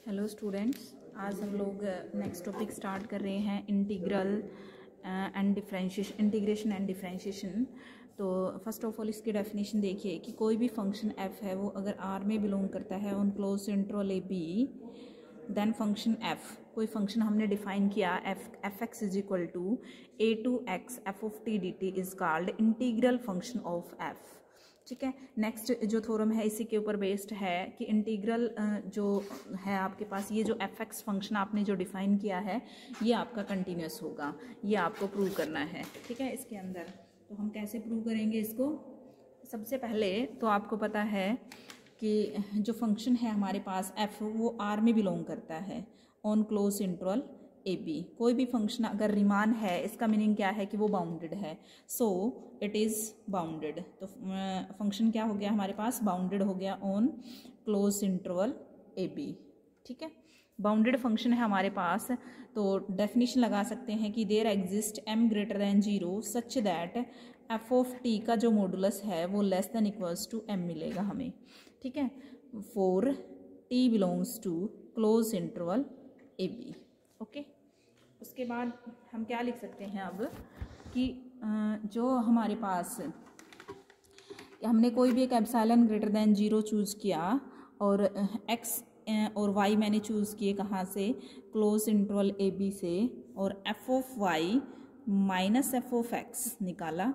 Hello students, आज हम लोग नेक्स्ट टॉपिक स्टार्ट कर रहे हैं integral and differentiation, integration and differentiation. तो फर्स्ट ऑफ ऑल इसकी डेफिनेशन देखिए कि कोई भी फंक्शन f है वो अगर R में बिलोंग करता है on close interval a b, then function f, कोई फंक्शन हमने डिफाइन किया f x is equal to a to x f of t d t is called integral function of f। ठीक है, next जो theorem है इसी के ऊपर बेस्ड है कि इंटीग्रल जो है आपके पास, ये जो एफ एक्स फंक्शन आपने जो डिफाइन किया है ये आपका कंटिन्यूस होगा, ये आपको प्रूव करना है। ठीक है, इसके अंदर तो हम कैसे प्रूव करेंगे इसको। सबसे पहले तो आपको पता है कि जो फंक्शन है हमारे पास एफ वो आर में बिलोंग करता है on close interval a b. कोई भी फंक्शन अगर रिमान है इसका मीनिंग क्या है कि वो बाउंडेड है, सो इट इज़ बाउंडेड। तो फंक्शन क्या हो गया हमारे पास, बाउंडेड हो गया on close interval a b. ठीक है, बाउंडेड फंक्शन है हमारे पास, तो डेफिनेशन लगा सकते हैं कि there exist m greater than 0 such that f of t का जो मॉडुलस है वो less than equals to m मिलेगा हमें। ठीक है, for t belongs to close interval a b. Okay, उसके बाद हम क्या लिख सकते हैं अब कि जो हमारे पास हमने कोई भी एक एप्सिलॉन ग्रेटर दैन 0 चूज़ किया और x और y मैंने चूज़ किए कहाँ से, क्लोज इंटरवल ए बी से, और f of y minus f of x निकाला।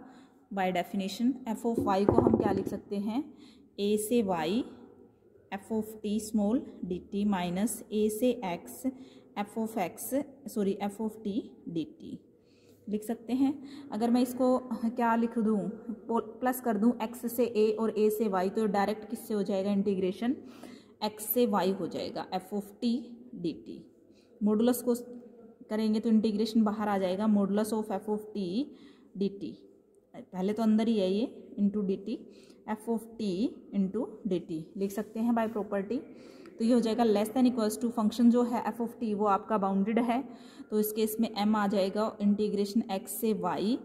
By definition f of y को हम क्या लिख सकते हैं, a से y F of T small D T minus a से x F of t d t लिख सकते हैं। अगर मैं इसको क्या लिख दूँ, प्लस कर दूँ x से a और a से y, तो डायरेक्ट किससे हो जाएगा इंटीग्रेशन, x से y हो जाएगा f of t d t. Modulus को करेंगे तो इंटीग्रेशन बाहर आ जाएगा, modulus of f of t d t, पहले तो अंदर ही है ये, into d t, f of t into d t लिख सकते हैं बाय प्रॉपर्टी। तो ये हो जाएगा less than equals to, function जो है एफ ऑफ टी वो आपका बाउंडेड है, तो इस केस में m आ जाएगा इंटीग्रेशन x से y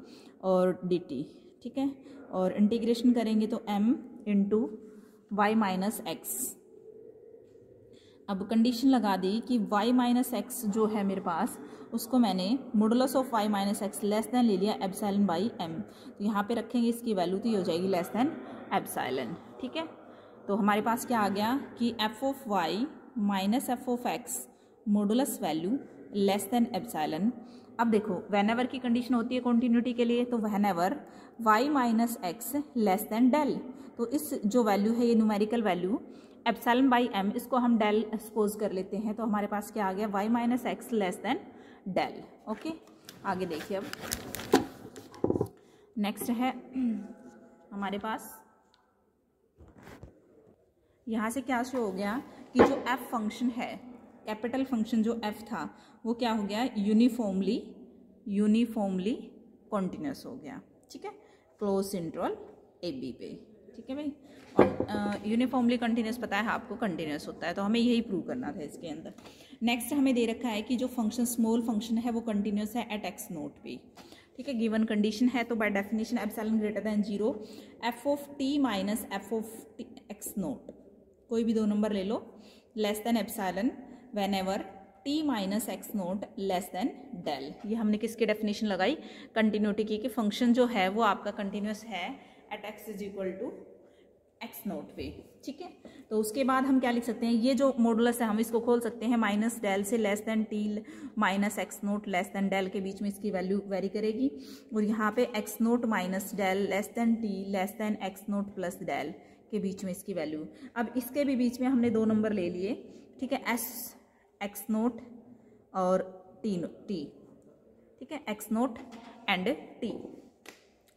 और dt। ठीक है, और इंटीग्रेशन करेंगे तो m into y minus x. अब कंडीशन लगा दी कि y माइनस एक्स जो है मेरे पास, उसको मैंने modulus of y minus x less then ले लिया एप्सिलॉन बाई m, तो यहाँ पे रखेंगे इसकी वैल्यू, तो ये हो जाएगी लेस देन एप्सिलॉन। ठीक है, तो हमारे पास क्या आ गया कि f of y minus f of x modulus value less than epsilon. अब देखो व्हेन एवर की कंडीशन होती है कॉन्टिन्यूटी के लिए, तो whenever y minus x less than del, तो इस जो वैल्यू है ये numerical value epsilon by m, इसको हम डेल सपोज कर लेते हैं, तो हमारे पास क्या आ गया, y minus x less than del. Okay, आगे देखिए अब नेक्स्ट है हमारे पास, यहाँ से क्या शो हो गया कि जो f फंक्शन है, कैपिटल फंक्शन जो f था वो क्या हो गया, यूनिफॉर्मली कॉन्टिन्यूस हो गया। ठीक है, क्लोज इंटरवल ए बी पे। ठीक है भाई, और यूनिफॉर्मली कंटिन्यूस पता है आपको कंटिन्यूस होता है, तो हमें यही प्रूव करना था इसके अंदर। नेक्स्ट हमें दे रखा है कि जो फंक्शन स्मॉल फंक्शन है वो कंटिन्यूस है एट एक्स नोट पे। ठीक है, गिवन कंडीशन है, तो by definition epsilon greater than 0 f of t minus f of x naught, कोई भी दो नंबर ले लो, less than epsilon whenever t minus x naught less than del. ये हमने किसकी डेफिनेशन लगाई, कंटिन्यूटी की, कि फंक्शन जो है वो आपका कंटिन्यूस है at x is equal to x naught पे। ठीक है, तो उसके बाद हम क्या लिख सकते हैं, ये जो मॉडुलस है हम इसको खोल सकते हैं, माइनस डेल से less than t minus x naught less than del के बीच में इसकी वैल्यू वेरी करेगी, और यहाँ पे x naught minus del less than t less than x naught plus del के बीच में इसकी वैल्यू। अब इसके भी बीच में हमने दो नंबर ले लिए। ठीक है, एस एक्स नोट और टी। ठीक है, एक्स नोट एंड टी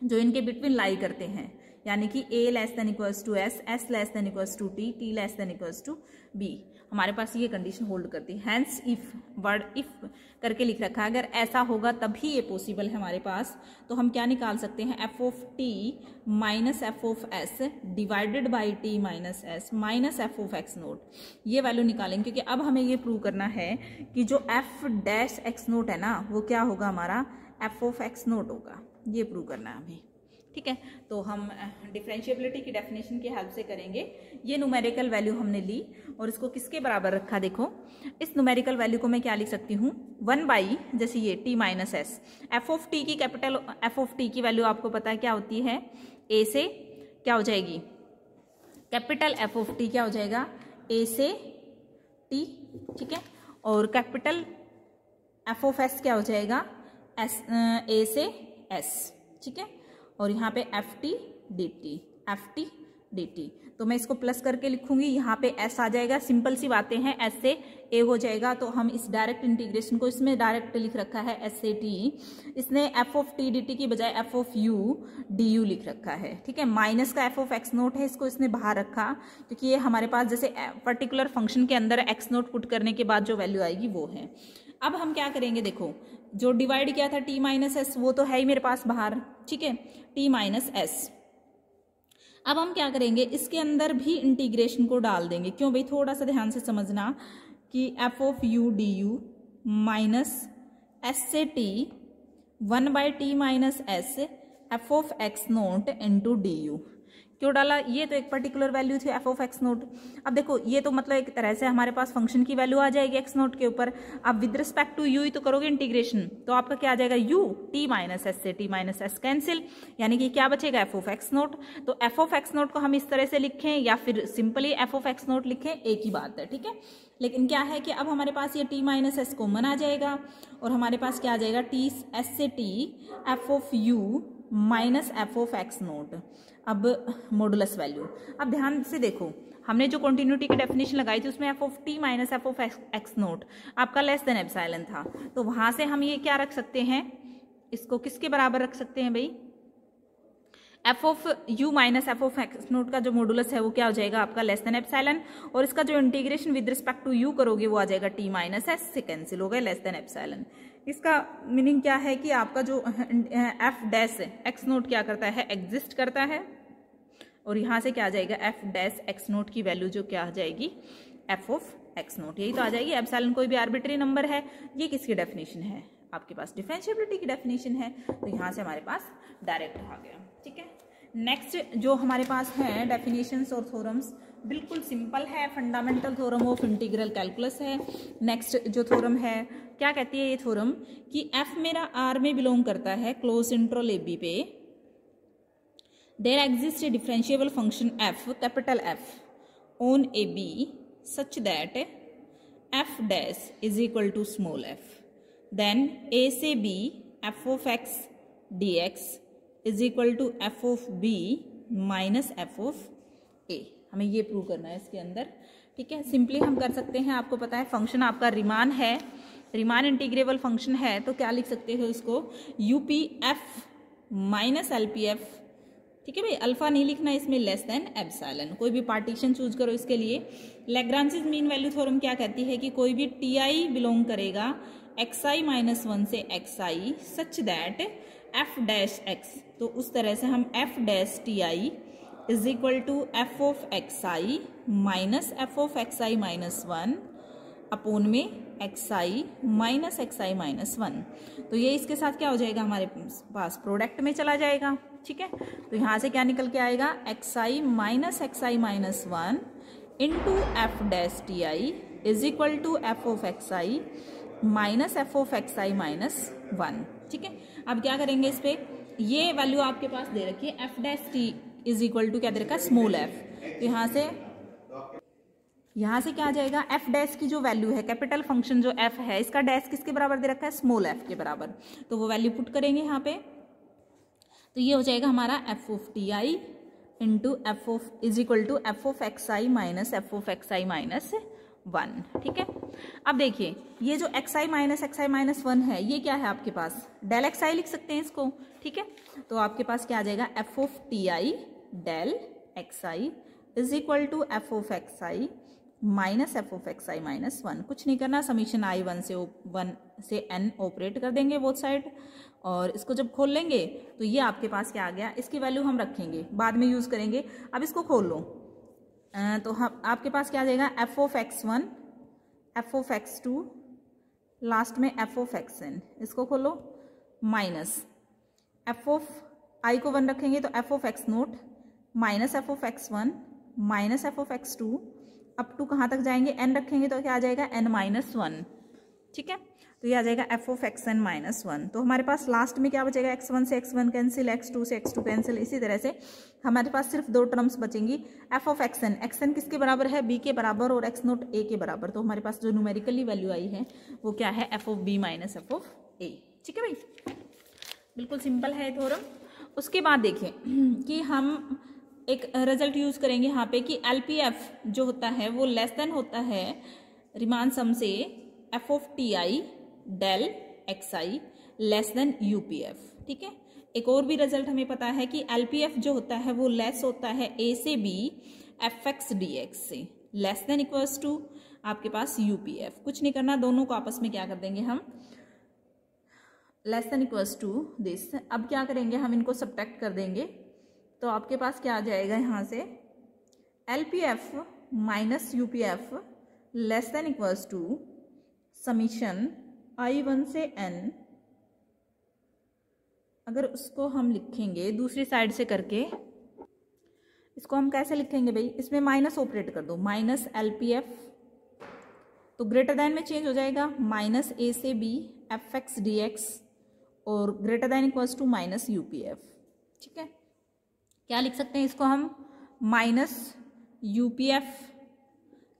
जो इनके बिटवीन लाई करते हैं, यानी कि a less than equals to s, s less than equals to t, t less than equals to b, हमारे पास ये कंडीशन होल्ड करती है। हैंस इफ, वर्ड इफ करके लिख रखा है, अगर ऐसा होगा तभी ये पॉसिबल है हमारे पास, तो हम क्या निकाल सकते हैं, F of t minus f of s divided by t minus s minus f of x note, ये वैल्यू निकालेंगे, क्योंकि अब हमें ये प्रूव करना है कि जो f डैश एक्स नोट है ना वो क्या होगा हमारा, एफ ऑफ एक्स नोट होगा, ये प्रूव करना है हमें। ठीक है। तो हम डिफरेंशिएबिलिटी की डेफिनेशन की हेल्प से करेंगे। ये न्यूमेरिकल वैल्यू हमने ली और इसको किसके बराबर रखा, देखो इस न्यूमेरिकल वैल्यू को मैं क्या लिख सकती हूँ, 1 बाई जैसे ये t minus s, f of T की कैपिटल एफ ऑफ टी की वैल्यू आपको पता है क्या होती है, a से क्या हो जाएगी, कैपिटल एफ ऑफ टी क्या हो जाएगा, a से t, ठीक है, और कैपिटल एफ ऑफ एस क्या हो जाएगा, a से s, ठीक है, और यहाँ पे एफ टी डी टी, तो मैं इसको प्लस करके लिखूंगी, यहाँ पे s आ जाएगा, सिंपल सी बातें हैं, s से a हो जाएगा, तो हम इस डायरेक्ट इंटीग्रेशन को इसमें डायरेक्ट लिख रखा है s से t, इसने F of t d T की बजाय F of u d you लिख रखा है, ठीक है। माइनस का एफ ऑफ एक्स नोट है, इसको इसने बाहर रखा क्योंकि ये हमारे पास जैसे पर्टिकुलर फंक्शन के अंदर एक्स नोट पुट करने के बाद जो वैल्यू आएगी वो है। अब हम क्या करेंगे, देखो जो डिवाइड किया था t माइनस एस वो तो है ही मेरे पास बाहर, ठीक है, t माइनस एस। अब हम क्या करेंगे, इसके अंदर भी इंटीग्रेशन को डाल देंगे, क्यों भाई, थोड़ा सा ध्यान से समझना कि f of u d u minus s से t 1 by t minus s f of x naught into d u, क्यों डाला, ये तो एक पर्टिकुलर वैल्यू थी एफ ऑफ एक्स नोट। अब देखो ये तो मतलब एक तरह से हमारे पास फंक्शन की वैल्यू आ जाएगी एक्स नोट के ऊपर। अब विद रिस्पेक्ट टू यू ही तो करोगे इंटीग्रेशन, तो आपका क्या आ जाएगा, यू टी माइनस एस से टी माइनस एस कैंसिल, यानी कि क्या बचेगा, एफ ऑफ एक्स नोट। तो एफ ऑफ एक्स नोट को हम इस तरह से लिखें या फिर simply F of x note लिखें, एक ही बात है, ठीक है। लेकिन क्या है कि अब हमारे पास ये t माइनस एस कॉमन आ जाएगा और हमारे पास क्या आ जाएगा, टी एस से T f of you minus f of x naught, अब मॉडुलस वैल्यू। अब ध्यान से देखो, हमने जो कॉन्टिन्यूटी की डेफिनेशन लगाई थी उसमें F of t minus f of x note आपका लेस देन एप्सिलॉन था, तो वहां से हम ये क्या रख सकते हैं, इसको किसके बराबर रख सकते हैं भाई, F of you minus f of x note का जो मॉडुलस है वो क्या हो जाएगा आपका लेस देन एप्सिलॉन, और इसका जो integration with respect to u करोगे वो आ जाएगा टी माइनस एस से कैंसिल हो गया लेस देन एप्सिलॉन। इसका मीनिंग क्या है कि आपका जो एफ डैश एक्स नोट क्या करता है, एग्जिस्ट करता है, और यहाँ से क्या आ जाएगा, एफ डैश एक्स नोट की वैल्यू जो क्या आ जाएगी, एफ ऑफ एक्स नोट, यही तो आ जाएगी। एप्सिलॉन कोई भी आर्बिट्री नंबर है, ये किसकी डेफिनेशन है, आपके पास डिफरेंशिएबिलिटी की डेफिनेशन है, तो यहाँ से हमारे पास डायरेक्ट आ गया, ठीक है। नेक्स्ट जो हमारे पास है डेफिनेशंस और थ्योरम्स, बिल्कुल सिंपल है, fundamental theorem of integral calculus है। नेक्स्ट जो थ्योरम है, क्या कहती है ये थ्योरम कि एफ मेरा आर में बिलोंग करता है, क्लोज इंट्रोल ए बी पे, there exist a differentiable function f capital f on a b such that f dash is equal to small f, then a से b f of x d x is equal to f of b minus f of a. हमें ये prove करना है इसके अंदर, ठीक है। Simply हम कर सकते हैं, आपको पता है फंक्शन आपका रिमान है, रिमान इंटीग्रेबल फंक्शन है, तो क्या लिख सकते हो इसको, UP F minus LP F, ठीक है भाई, अल्फा नहीं लिखना इसमें, लेस देन एप्सिलॉन। कोई भी पार्टीशन चूज करो इसके लिए। लैग्रांजेस मीन वैल्यू थ्योरम क्या कहती है कि कोई भी टी आई बिलोंग करेगा xi माइनस 1 से xi such that f dash x, तो उस तरह से हम f dash t i is equal to f of x i minus f of x i minus 1 upon में एक्स आई माइनस 1, तो ये इसके साथ क्या हो जाएगा, हमारे पास प्रोडक्ट में चला जाएगा, ठीक है। तो यहाँ से क्या निकल के आएगा, x i minus 1 into f dash t i is equal to f of x i minus f of x i minus 1, ठीक है। अब क्या करेंगे इस पे, ये वैल्यू आपके पास दे रखी है, f dash t is equal to क्या दे रखा है, स्मॉल एफ, तो यहाँ से क्या आ जाएगा, एफ डैश की जो वैल्यू है, कैपिटल फंक्शन जो एफ है, इसका डैश किसके बराबर दे रखा है, स्मॉल एफ के बराबर, तो वो वैल्यू पुट करेंगे यहाँ पे, तो ये हो जाएगा हमारा f of t i into f of is equal to f of x i minus f of x i minus 1, ठीक है। अब देखिए ये जो xi minus x i minus 1 है, ये क्या है आपके पास, डेल एक्स आई लिख सकते हैं इसको, ठीक है। तो आपके पास क्या आ जाएगा, f of t i del x i is equal to f of x i minus f of x i minus 1, कुछ नहीं करना, समीशन आई 1 से n ऑपरेट कर देंगे बोथ साइड, और इसको जब खोल लेंगे तो ये आपके पास क्या आ गया, इसकी वैल्यू हम रखेंगे, बाद में यूज करेंगे। अब इसको खोल लो, तो हम आपके पास क्या आ जाएगा, f of x1 F of x2 last में एफ ऑफ xn, इसको खोलो, माइनस एफ ऑफ आई को 1 रखेंगे तो f of x naught minus f of x 1 minus f of x 2 up to कहाँ तक जाएंगे, एन रखेंगे तो क्या आ जाएगा n माइनस 1। ठीक है, तो ये आ जाएगा f of x n minus 1। तो हमारे पास लास्ट में क्या बचेगा, x1 से x1 कैंसिल, x2 से x2 कैंसिल। इसी तरह से हमारे पास सिर्फ 2 टर्म्स बचेंगी, एफ ऑफ एक्सएन, एक्सएन किसके बराबर है, b के बराबर, और x नोट a के बराबर। तो हमारे पास जो न्यूमेरिकली वैल्यू आई है वो क्या है, F of b minus f of a। ठीक है भाई, बिल्कुल सिंपल है थ्योरम। उसके बाद देखिए कि हम एक रिजल्ट यूज करेंगे यहाँ पे कि एलपीएफ जो होता है वो लेस देन होता है रिमान सम से f of t i del x i less than UPF. ठीक है, एक और भी रिजल्ट हमें पता है कि एलपीएफ जो होता है वो लेस होता है ए से b f x d x से, लेस देन इक्वल्स टू आपके पास यूपीएफ। कुछ नहीं करना, दोनों को आपस में क्या कर देंगे हम, less than equals to this. अब क्या करेंगे हम, इनको सब्ट्रैक्ट कर देंगे तो आपके पास क्या आ जाएगा यहाँ से, LPF minus UPF less than equals to summation I1 से n। अगर उसको हम लिखेंगे दूसरी साइड से करके, इसको हम कैसे लिखेंगे भाई, इसमें माइनस ऑपरेट कर दो, माइनस एलपीएफ तो ग्रेटर देन में चेंज हो जाएगा, माइनस ए से b f x d x और greater than equals to minus UPF. ठीक है, क्या लिख सकते हैं इसको हम, minus UPF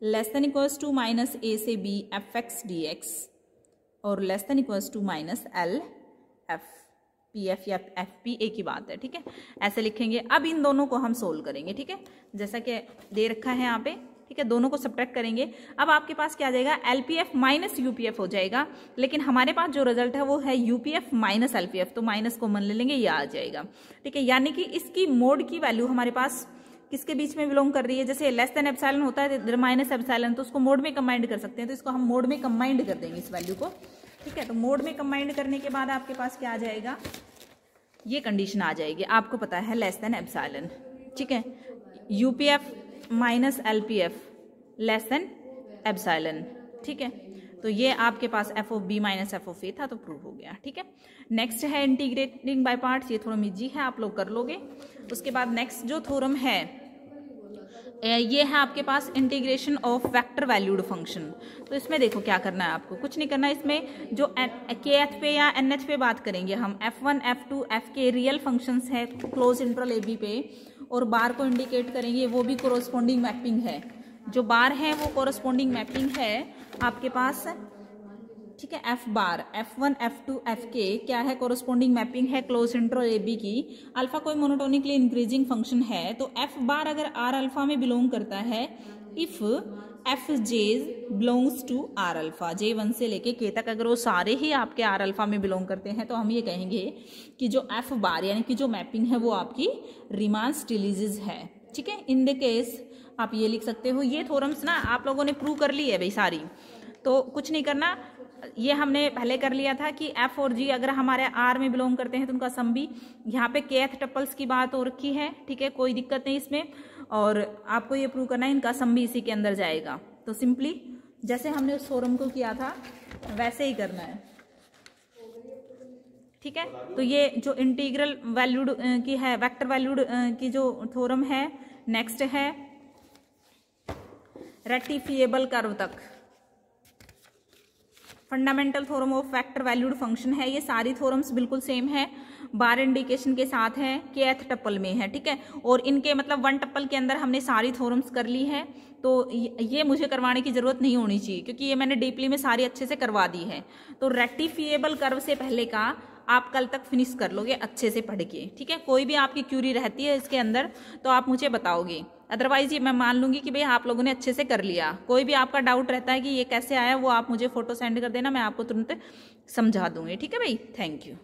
less than equals to minus a से b f x d x और less than equals to minus L F P F या एफ पी, एक ही बात है। ठीक है, ऐसे लिखेंगे। अब इन दोनों को हम सोल्व करेंगे। ठीक है, जैसा कि दे रखा है यहाँ पे। ठीक है, दोनों को सब्ट्रैक्ट करेंगे। अब आपके पास क्या आ जाएगा, एलपीएफ माइनस यूपीएफ हो जाएगा, लेकिन हमारे पास जो रिजल्ट है वो है यूपीएफ माइनस एलपीएफ, तो माइनस कॉमन ले लेंगे, ये आ जाएगा। ठीक है, यानी कि इसकी मोड की वैल्यू हमारे पास किसके बीच में बिलोंग कर रही है, जैसे लेस देन एप्सिलॉन होता है माइनस एप्सिलॉन, तो उसको मोड में कंबाइंड कर सकते हैं, तो इसको हम मोड में कंबाइंड कर देंगे इस वैल्यू को। ठीक है, तो मोड में कंबाइंड करने के बाद आपके पास क्या आ जाएगा, ये कंडीशन आ जाएगी, आपको पता है लेस देन एप्सिलॉन। ठीक है, UPF minus LPF less than epsilon. ठीक है, तो ये आपके पास f of b minus f of a था, तो प्रूव हो गया। ठीक है, नेक्स्ट है इंटीग्रेटिंग बाय पार्ट्स, ये थोड़ा इजी है, आप लोग कर लोगे। उसके बाद नेक्स्ट जो थ्योरम है ये है आपके पास integration of vector valued function. तो इसमें देखो क्या करना है आपको, कुछ नहीं करना। इसमें जो के एथ पे या एन एच पे बात करेंगे हम, f1 f2 f के रियल फंक्शंस है क्लोज इंटरवल ए बी पे, और बार को इंडिकेट करेंगे, वो भी कोरोस्पोंडिंग मैपिंग है। जो बार है वो कोरोस्पोंडिंग मैपिंग है आपके पास। ठीक है, F bar f1 f2 f के क्या है, कोरोस्पोंडिंग मैपिंग है क्लोज इंटरवल ए बी की। अल्फा कोई मोनोटोनिकली इंक्रीजिंग फंक्शन है, तो एफ बार अगर आर अल्फा में बिलोंग करता है, if f j belongs to R alpha, j 1 से लेके के तक अगर वो सारे ही आपके आर अल्फा में बिलोंग करते हैं, तो हम ये कहेंगे कि जो एफ बार यानी कि जो मैपिंग है वो आपकी रीमान स्टिलीज है। ठीक है, इन द केस आप ये लिख सकते हो। ये थ्योरम्स ना आप लोगों ने प्रूव कर ली है भाई सारी, तो कुछ नहीं करना। ये हमने पहले कर लिया था कि एफ और जी अगर हमारे आर में बिलोंग करते हैं तो उनका सम भी, यहाँ पे केथ टपल्स की बात हो रखी है। ठीक है, कोई दिक्कत नहीं इसमें, और आपको ये प्रूव करना है इनका सम भी इसी के अंदर जाएगा। तो सिंपली जैसे हमने उस थ्योरम को किया था वैसे ही करना है। ठीक है, तो ये जो इंटीग्रल वैल्यूड की है, वेक्टर वैल्यूड की जो थ्योरम है, नेक्स्ट है रेक्टिफिएबल कर्व तक, fundamental theorem of vector valued function है। ये सारी थ्योरम्स बिल्कुल सेम है, बार इंडिकेशन के साथ है, केथ टप्पल में है। ठीक है, और इनके मतलब 1 टप्पल के अंदर हमने सारी थ्योरम्स कर ली है, तो ये मुझे करवाने की जरूरत नहीं होनी चाहिए, क्योंकि ये मैंने डीपली में सारी अच्छे से करवा दी है। तो रेक्टिफिएबल कर्व से पहले का आप कल तक फिनिश कर लोगे अच्छे से पढ़ के। ठीक है, कोई भी आपकी क्यूरी रहती है इसके अंदर तो आप मुझे बताओगे, अदरवाइज ये मैं मान लूंगी कि भाई आप लोगों ने अच्छे से कर लिया। कोई भी आपका डाउट रहता है कि ये कैसे आया, वो आप मुझे फोटो सेंड कर देना, मैं आपको तुरंत समझा दूंगी। ठीक है भाई, थैंक यू।